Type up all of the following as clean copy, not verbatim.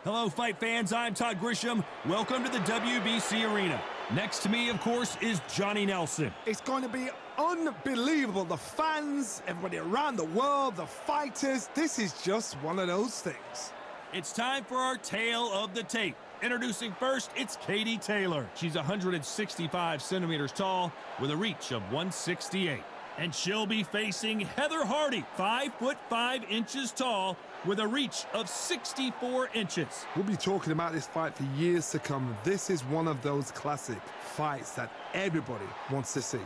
Hello, fight fans. I'm Todd Grisham. Welcome to the WBC Arena. Next to me, of course, is Johnny Nelson. It's going to be unbelievable. The fans, everybody around the world, the fighters. This is just one of those things. It's time for our tale of the tape. Introducing first, it's Katie Taylor. She's 165 centimeters tall with a reach of 168. And she'll be facing Heather Hardy, 5'5" tall, with a reach of 64 inches. We'll be talking about this fight for years to come. This is one of those classic fights that everybody wants to see.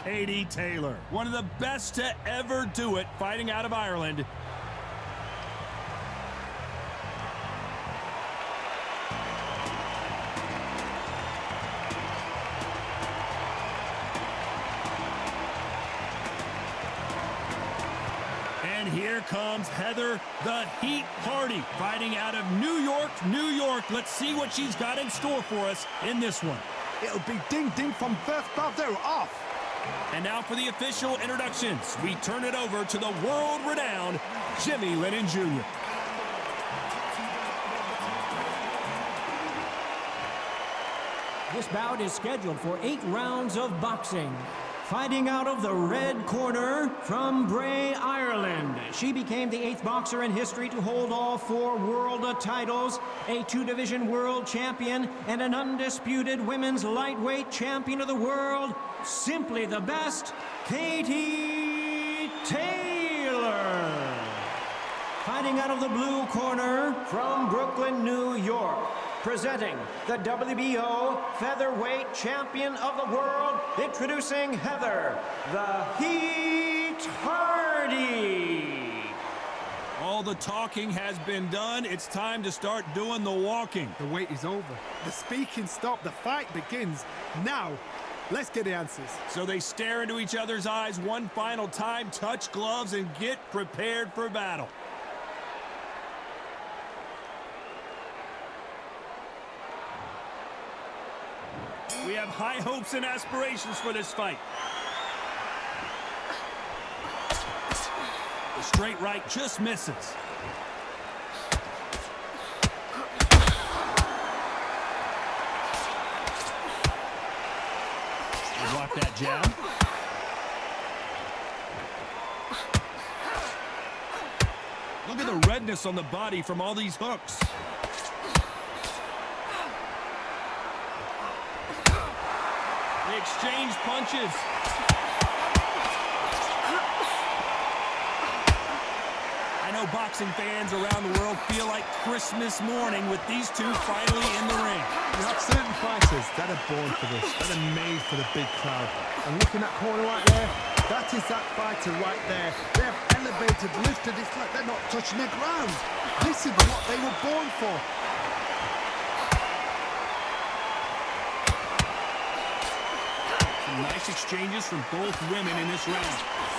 Katie Taylor, one of the best to ever do it, fighting out of Ireland. And here comes Heather the Heat Hardy, fighting out of New York, New York. Let's see what she's got in store for us in this one. It'll be ding-ding from first bell. They're off. And now for the official introductions. We turn it over to the world-renowned Jimmy Lennon Jr. This bout is scheduled for 8 rounds of boxing. Fighting out of the red corner from Bray, Ireland. She became the 8th boxer in history to hold all 4 world titles, a 2-division world champion, and an undisputed women's lightweight champion of the world. Simply the best, Katie Taylor. Fighting out of the blue corner from Brooklyn, New York. Presenting the WBO featherweight champion of the world, introducing Heather the Heat Hardy. All the talking has been done. It's time to start doing the walking. The wait is over. The speaking stopped. The fight begins. Now, let's get the answers. So they stare into each other's eyes one final time, touch gloves, and get prepared for battle. We have high hopes and aspirations for this fight. The straight right just misses. Block that jab. Look at the redness on the body from all these hooks. They exchange punches. I know boxing fans around the world feel like Christmas morning with these two finally in the ring. You have certain fighters that are born for this, that are made for the big crowd. And look in that corner right there, that is that fighter right there. They have elevated, lifted, it's like they're not touching the ground. This is what they were born for. Nice exchanges from both women in this round.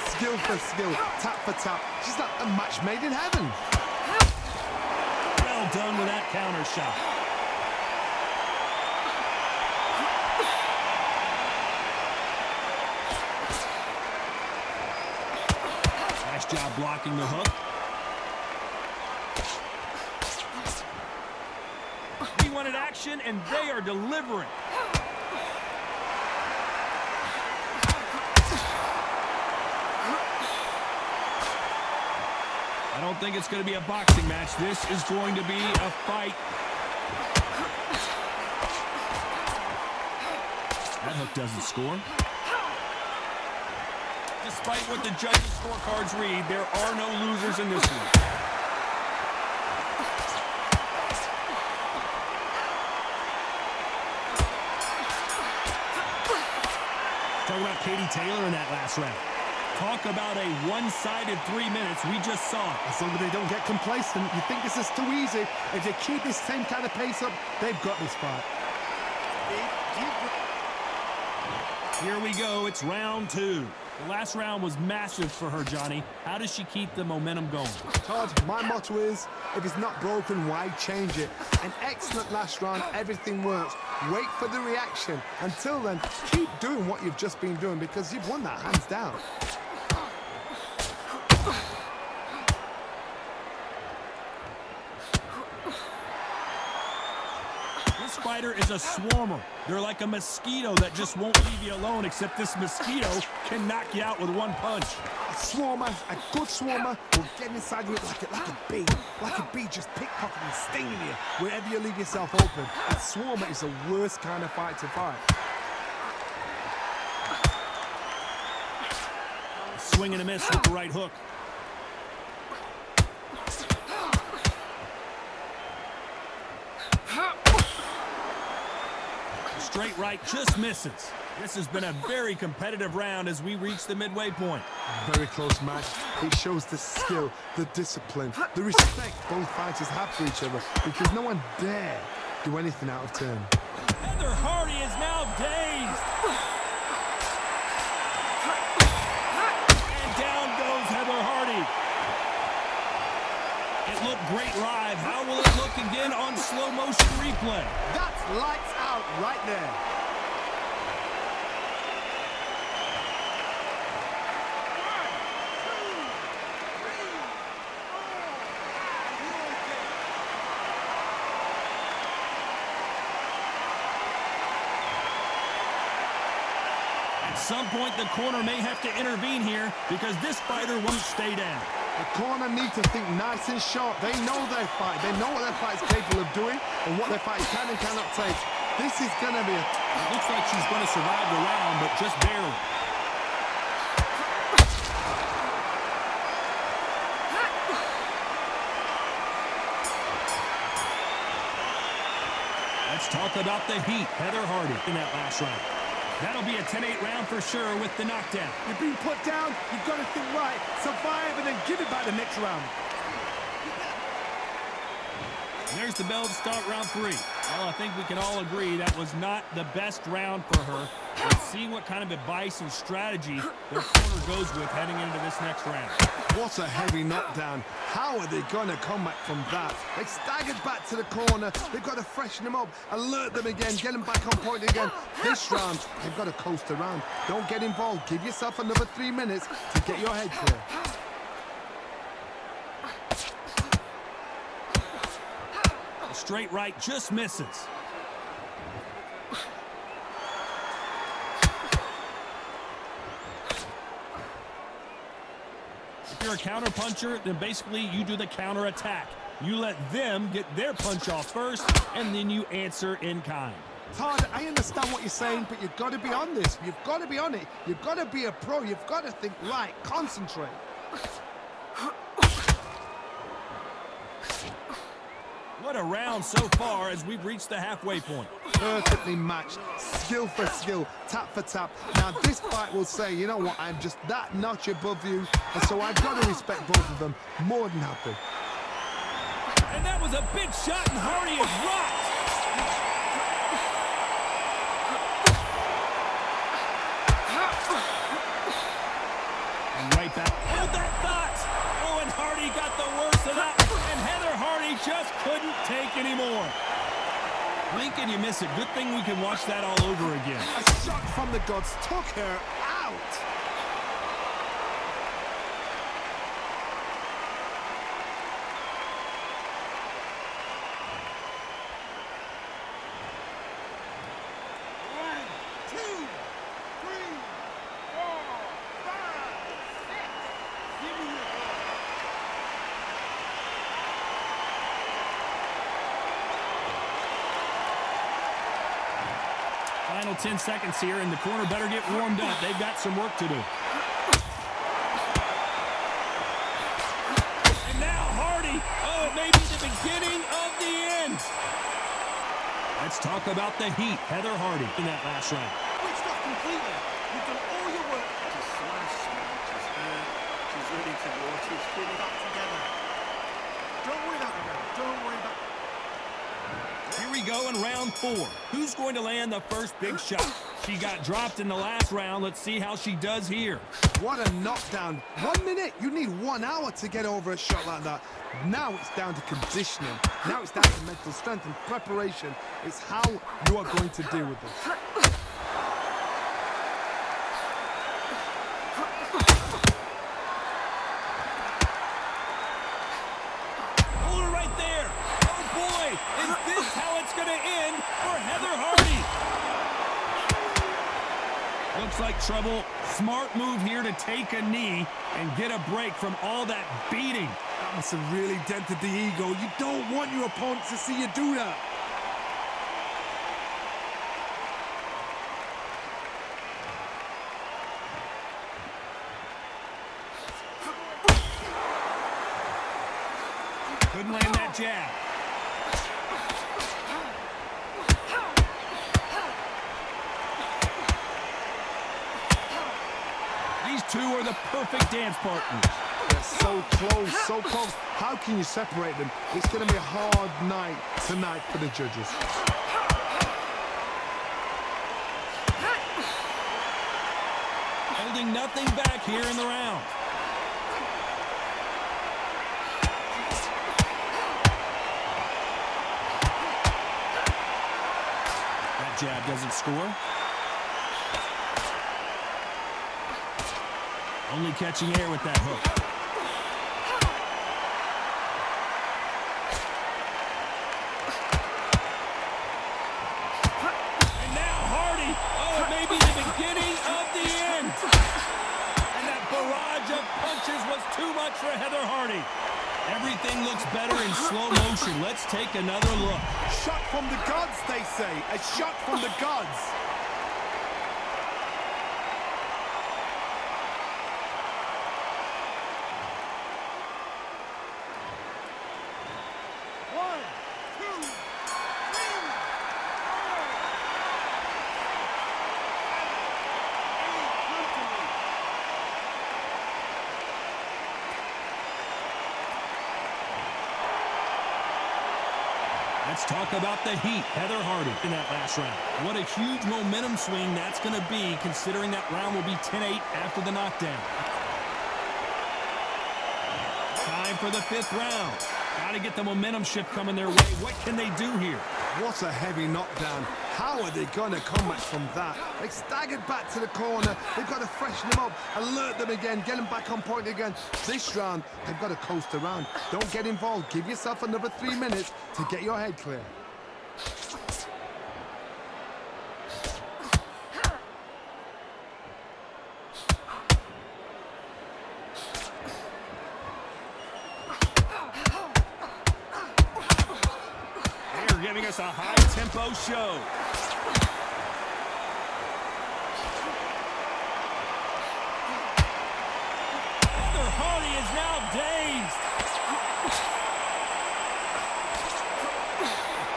Skill for skill, tap for tap. She's like a match made in heaven. Well done with that counter shot. Nice job blocking the hook. We wanted action, and they are delivering. I don't think it's going to be a boxing match. This is going to be a fight. That hook doesn't score. Despite what the judges' scorecards read, there are no losers in this one. Talking about Katie Taylor in that last round. Talk about a one-sided 3 minutes. We just saw it. As long as they don't get complacent, you think this is too easy. If they keep this same kind of pace up, they've got this fight. Here we go. It's round 2. The last round was massive for her, Johnny. How does she keep the momentum going? Todd, my motto is, if it's not broken, why change it? An excellent last round, everything works. Wait for the reaction. Until then, keep doing what you've just been doing because you've won that hands down. fighter is a swarmer. They're like a mosquito that just won't leave you alone, except this mosquito can knock you out with one punch. A swarmer, a good swarmer, will get inside you like a bee. Like a bee just pickpocketing, stinging you wherever you leave yourself open. A swarmer is the worst kind of fight to fight. Swing and a miss with the right hook. Straight right just misses. This has been a very competitive round as we reach the midway point. Very close match. It shows the skill, the discipline, the respect both fighters have for each other, because no one dare do anything out of turn. Heather Hardy is now dazed. And down goes Heather Hardy. It looked great live. How will it look again on slow motion replay? That's lights out right there. At some point, the corner may have to intervene here because this fighter won't stay down. The corner need to think nice and sharp. They know their fight. They know what their fight is capable of doing and what their fight can and cannot take. This is going to be It looks like she's going to survive the round, but just barely. Let's talk about the heat. Heather Hardy in that last round. That'll be a 10-8 round for sure with the knockdown. You're being put down, you've got to think right, survive, and then give it back the next round. There's the bell to start round 3. Well, I think we can all agree that was not the best round for her. Let's see what kind of advice and strategy their corner goes with heading into this next round. What a heavy knockdown. How are they going to come back from that? They staggered back to the corner. They've got to freshen them up, alert them again, get them back on point again. This round, they've got to coast around. Don't get involved. Give yourself another 3 minutes to get your head clear. A straight right just misses. If you're a counter puncher, then basically you do the counter attack. You let them get their punch off first, and then you answer in kind. Todd, I understand what you're saying, but you've got to be on this. You've got to be on it. You've got to be a pro. You've got to think right, concentrate. What a round so far as we've reached the halfway point. Perfectly matched, skill for skill, tap for tap. Now this fight will say, you know what, I'm just that notch above you, and so I've got to respect both of them more than happy. And that was a big shot, and Hardy is rocked. And right back. Hold that thought. Oh, and Hardy got the worst of that. And Heather Hardy just couldn't take anymore. Blink and you miss it. Good thing we can watch that all over again. A shot from the gods took her out. Final 10 seconds here, and the corner better get warmed up. They've got some work to do. And now Hardy. Oh, it may be the beginning of the end. Let's talk about the heat. Heather Hardy in that last round. Switched off completely. You've done all your work. She's slashed. She's hurt. She's ready to go. She's putting back together. Don't worry about her. Don't worry about her. Here we go in round 4. Who's going to land the first big shot? She got dropped in the last round. Let's see how she does here. What a knockdown. 1 minute, you need 1 hour to get over a shot like that. Now it's down to conditioning. Now it's down to mental strength and preparation. It's how you are going to deal with this. Is this how it's going to end for Heather Hardy? Looks like trouble. Smart move here to take a knee and get a break from all that beating. That must have really dented the ego. You don't want your opponent to see you do that. Couldn't land that jab. These two are the perfect dance partners. They're so close, so close. How can you separate them? It's going to be a hard night tonight for the judges. Holding nothing back here in the round. That jab doesn't score. Only catching air with that hook. And now Hardy. Oh, it may be the beginning of the end. And that barrage of punches was too much for Heather Hardy. Everything looks better in slow motion. Let's take another look. Shot from the gods, they say. A shot from the gods. Let's talk about the heat. Heather Hardy in that last round. What a huge momentum swing that's going to be, considering that round will be 10-8 after the knockdown. Time for the 5th round. Got to get the momentum shift coming their way. What can they do here? What a heavy knockdown. How are they going to come back from that? They staggered back to the corner. They've got to freshen them up, alert them again, get them back on point again. This round, they've got to coast around. Don't get involved. Give yourself another 3 minutes to get your head clear. Giving us a high-tempo show. Heather Hardy is now dazed.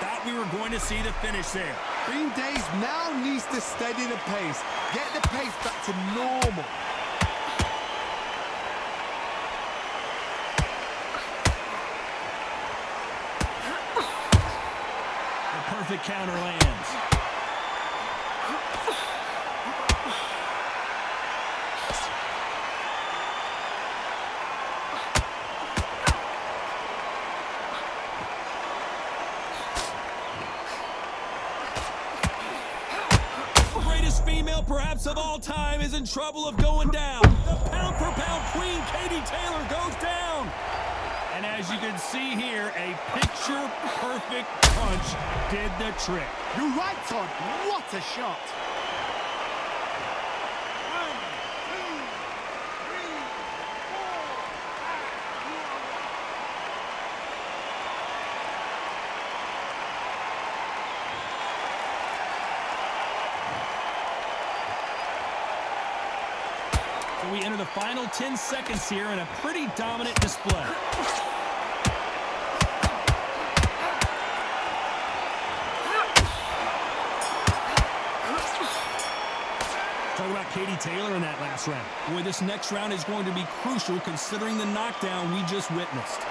Thought we were going to see the finish there. Being dazed now needs to steady the pace. Get the pace back to normal. Perfect counter lands. The greatest female perhaps of all time is in trouble of going down. The pound-for-pound queen, Katie Taylor, goes down. And as you can see here, a picture-perfect punch did the trick. You're right, Todd. What a shot. 1, 2, 3, 4. So we enter the final 10 seconds here in a pretty dominant display. Talk about Katie Taylor in that last round. Boy, this next round is going to be crucial considering the knockdown we just witnessed.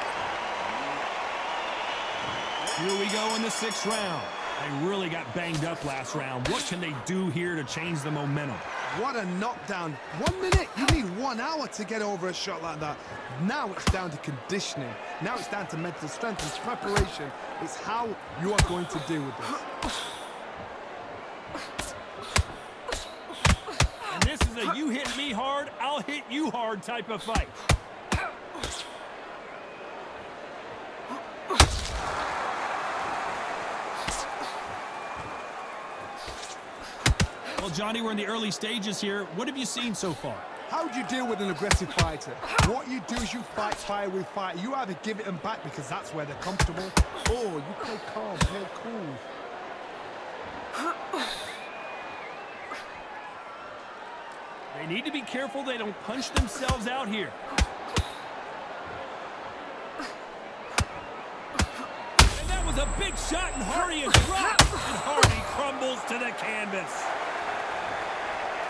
Here we go in the 6th round. They really got banged up last round. What can they do here to change the momentum? What a knockdown. 1 minute, you need 1 hour to get over a shot like that. Now it's down to conditioning. Now it's down to mental strength and preparation. It's how you are going to deal with this. And this is a you hit me hard, I'll hit you hard type of fight. Well, Johnny, we're in the early stages here. What have you seen so far? How do you deal with an aggressive fighter? What you do is you fight fire with fire. You either give it them back because that's where they're comfortable, or you play calm, play cool. They need to be careful they don't punch themselves out here. And that was a big shot, and Hardy is dropped. And Hardy crumbles to the canvas.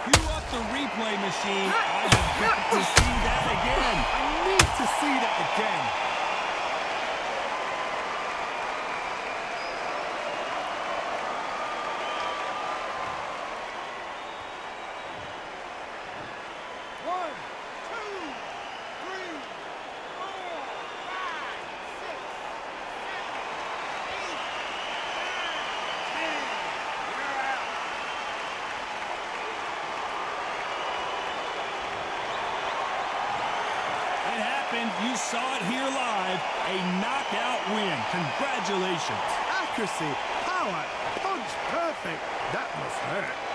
Cue up the replay machine. I have got to see that again. I need to see that again. You saw it here live. A knockout win. Congratulations. Accuracy, power, punch, perfect. That must hurt.